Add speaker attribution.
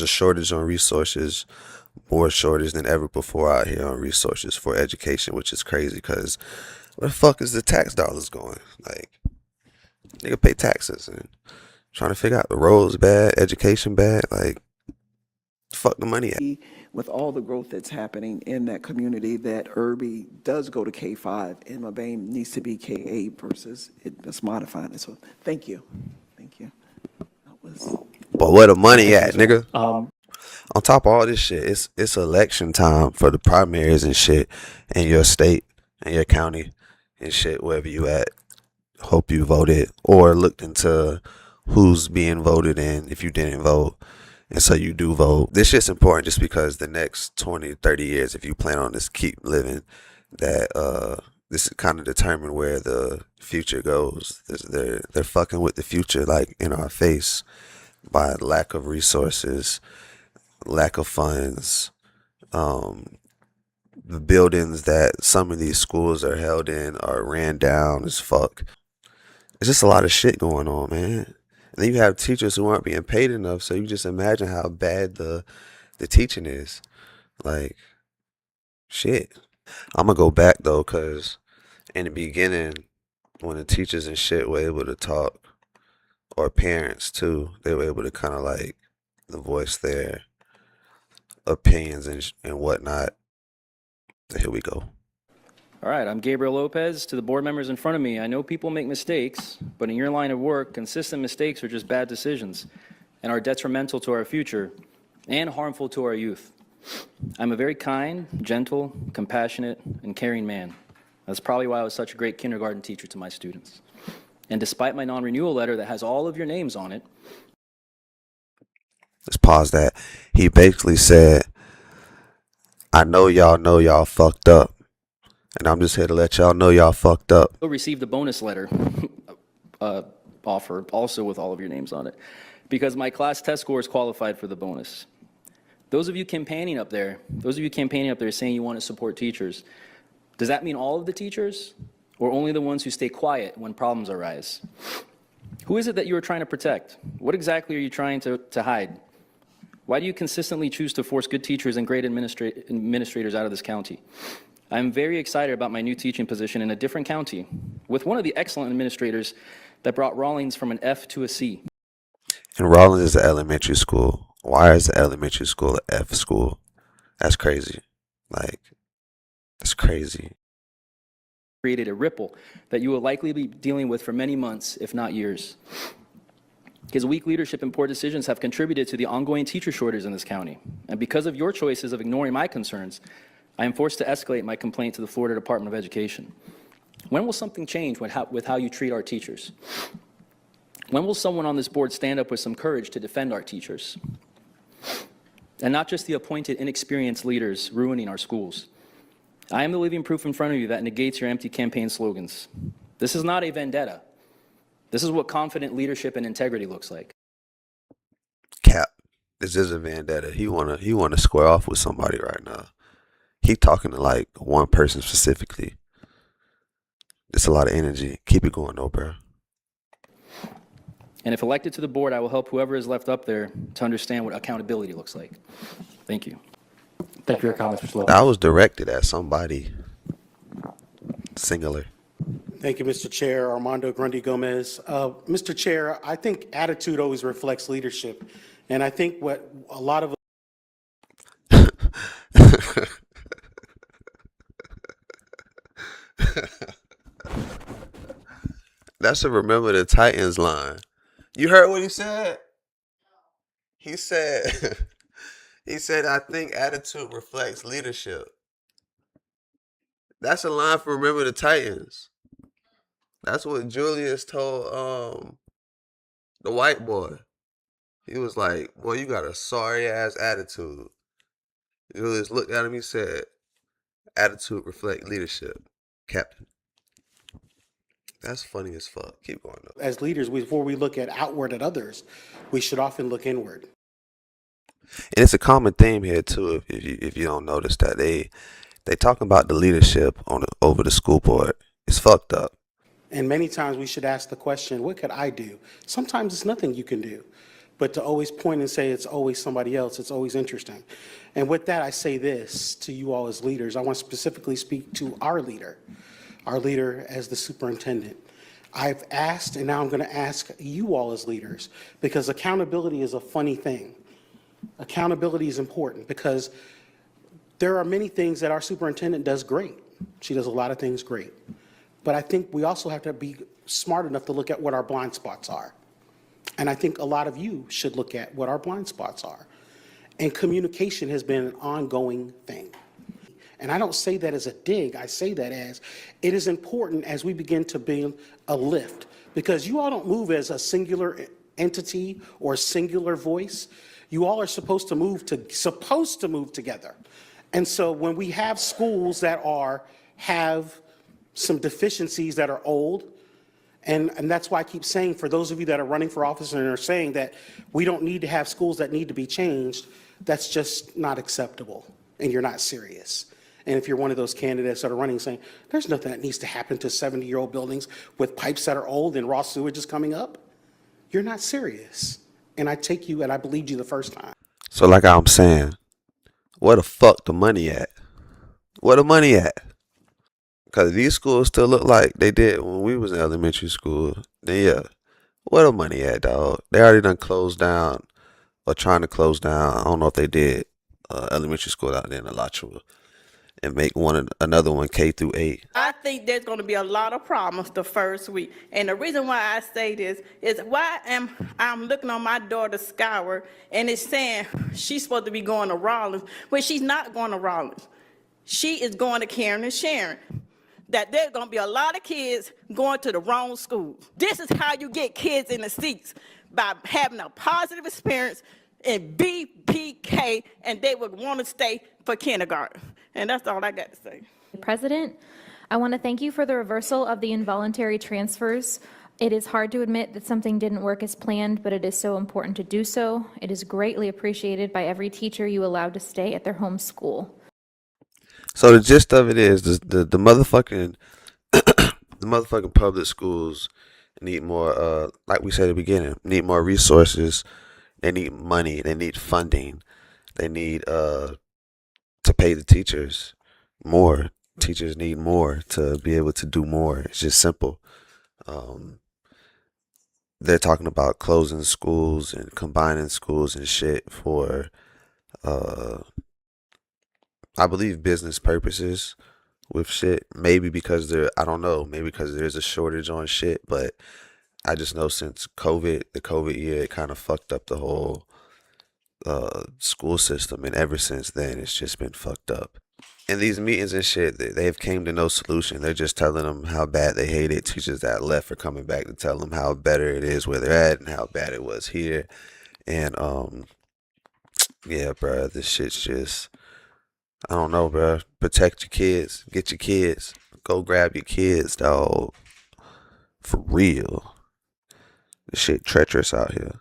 Speaker 1: a shortage on resources, more shortage than ever before out here on resources for education, which is crazy because where the fuck is the tax dollars going? Like, nigga pay taxes and trying to figure out the roads bad, education bad. Like, fuck the money at.
Speaker 2: With all the growth that's happening in that community, that Irby does go to K5 and Mabane needs to be K8 versus it's modifying it. So thank you. Thank you. That was.
Speaker 1: But where the money at, nigga? On top of all this shit, it's election time for the primaries and shit in your state and your county and shit, wherever you at. Hope you voted or looked into who's being voted in if you didn't vote. And so you do vote. This shit's important just because the next 20, 30 years, if you plan on this keep living, that this is kind of determine where the future goes. They're fucking with the future like in our face by lack of resources, lack of funds, the buildings that some of these schools are held in are ran down as fuck. It's just a lot of shit going on, man. And then you have teachers who aren't being paid enough, so you just imagine how bad the teaching is. Like, shit. I'm gonna go back though, cause in the beginning, when the teachers and shit were able to talk, or parents too, they were able to kind of like voice their opinions and whatnot. So here we go.
Speaker 3: All right, I'm Gabriel Lopez. To the board members in front of me, I know people make mistakes, but in your line of work, consistent mistakes are just bad decisions and are detrimental to our future and harmful to our youth. I'm a very kind, gentle, compassionate, and caring man. That's probably why I was such a great kindergarten teacher to my students. And despite my non-renewal letter that has all of your names on it.
Speaker 1: Let's pause that. He basically said, I know y'all fucked up. And I'm just here to let y'all know y'all fucked up.
Speaker 3: I received a bonus letter offer, also with all of your names on it, because my class test scores qualified for the bonus. Those of you campaigning up there saying you want to support teachers, does that mean all of the teachers or only the ones who stay quiet when problems arise? Who is it that you are trying to protect? What exactly are you trying to hide? Why do you consistently choose to force good teachers and great administrators out of this county? I'm very excited about my new teaching position in a different county with one of the excellent administrators that brought Rawlings from an F to a C.
Speaker 1: And Rawlings is an elementary school. Why is the elementary school an F school? That's crazy. Like, that's crazy.
Speaker 3: Created a ripple that you will likely be dealing with for many months, if not years. His weak leadership and poor decisions have contributed to the ongoing teacher shortage in this county. And because of your choices of ignoring my concerns, I am forced to escalate my complaint to the Florida Department of Education. When will something change with how you treat our teachers? When will someone on this board stand up with some courage to defend our teachers? And not just the appointed, inexperienced leaders ruining our schools. I am the living proof in front of you that negates your empty campaign slogans. This is not a vendetta. This is what confident leadership and integrity looks like.
Speaker 1: Cap, this is a vendetta. He wanna square off with somebody right now. He talking to like one person specifically. It's a lot of energy. Keep it going though, bro.
Speaker 3: And if elected to the board, I will help whoever is left up there to understand what accountability looks like. Thank you.
Speaker 4: Thank you for your comments, Mr. Lopez.
Speaker 1: I was directed at somebody. Singular.
Speaker 5: Thank you, Mr. Chair. Armando Grundy Gomez. Mr. Chair, I think attitude always reflects leadership. And I think what a lot of
Speaker 1: That's a remember the Titans line. You heard what he said? He said, I think attitude reflects leadership. That's a line from Remember the Titans. That's what Julius told the white boy. He was like, boy, you got a sorry ass attitude. Julius looked at him, he said, attitude reflect leadership, Captain. That's funny as fuck. Keep going though.
Speaker 5: as leaders, before we look at outward at others, we should often look inward.
Speaker 1: And it's a common theme here too, if you don't notice that they talking about the leadership over the school board. It's fucked up.
Speaker 5: And many times we should ask the question, what could I do? Sometimes it's nothing you can do. But to always point and say it's always somebody else, it's always interesting. And with that, I say this to you all as leaders. I want to specifically speak to our leader as the superintendent. I've asked, and now I'm going to ask you all as leaders, because accountability is a funny thing. Accountability is important because there are many things that our superintendent does great. She does a lot of things great. But I think we also have to be smart enough to look at what our blind spots are. And I think a lot of you should look at what our blind spots are. And communication has been an ongoing thing. And I don't say that as a dig, I say that as it is important as we begin to build a lift, because you all don't move as a singular entity or a singular voice. You all are supposed to move together. And so when we have schools that have some deficiencies that are old, and that's why I keep saying, for those of you that are running for office and are saying that we don't need to have schools that need to be changed, that's just not acceptable, and you're not serious. And if you're one of those candidates that are running saying, there's nothing that needs to happen to 70-year-old buildings with pipes that are old and raw sewage is coming up, you're not serious. And I take you, and I believed you the first time.
Speaker 1: So like I'm saying, where the fuck the money at? Where the money at? Because these schools still look like they did when we was in elementary school. Then yeah, where the money at, dog? They already done closed down or trying to close down. I don't know if they did elementary school out there in Alachua and make another one K through 8.
Speaker 6: I think there's going to be a lot of problems the first week. And the reason why I say this is I'm looking on my daughter Skyward, and it's saying she's supposed to be going to Rollins, but she's not going to Rollins. She is going to Karen and Sharon. That there's going to be a lot of kids going to the wrong schools. This is how you get kids in the seats, by having a positive experience in BPK, and they would want to stay for kindergarten. And that's all I got to say.
Speaker 7: President, I want to thank you for the reversal of the involuntary transfers. It is hard to admit that something didn't work as planned, but it is so important to do so. It is greatly appreciated by every teacher you allowed to stay at their home school.
Speaker 1: So the gist of it is the motherfucking the motherfucking public schools need more, like we said at the beginning, need more resources. They need money. They need funding. They need to pay the teachers more. Teachers need more to be able to do more. It's just simple. They're talking about closing schools and combining schools and shit for I believe business purposes with shit. Maybe because I don't know, maybe because there's a shortage on shit, but I just know since the COVID year, it kind of fucked up the whole school system, and ever since then, it's just been fucked up. In these meetings and shit, they've came to no solution. They're just telling them how bad they hate it. Teachers that left are coming back to tell them how better it is where they're at and how bad it was here. And yeah, bro, this shit's just, I don't know, bro. Protect your kids. Get your kids. Go grab your kids, dog. For real. This shit treacherous out here.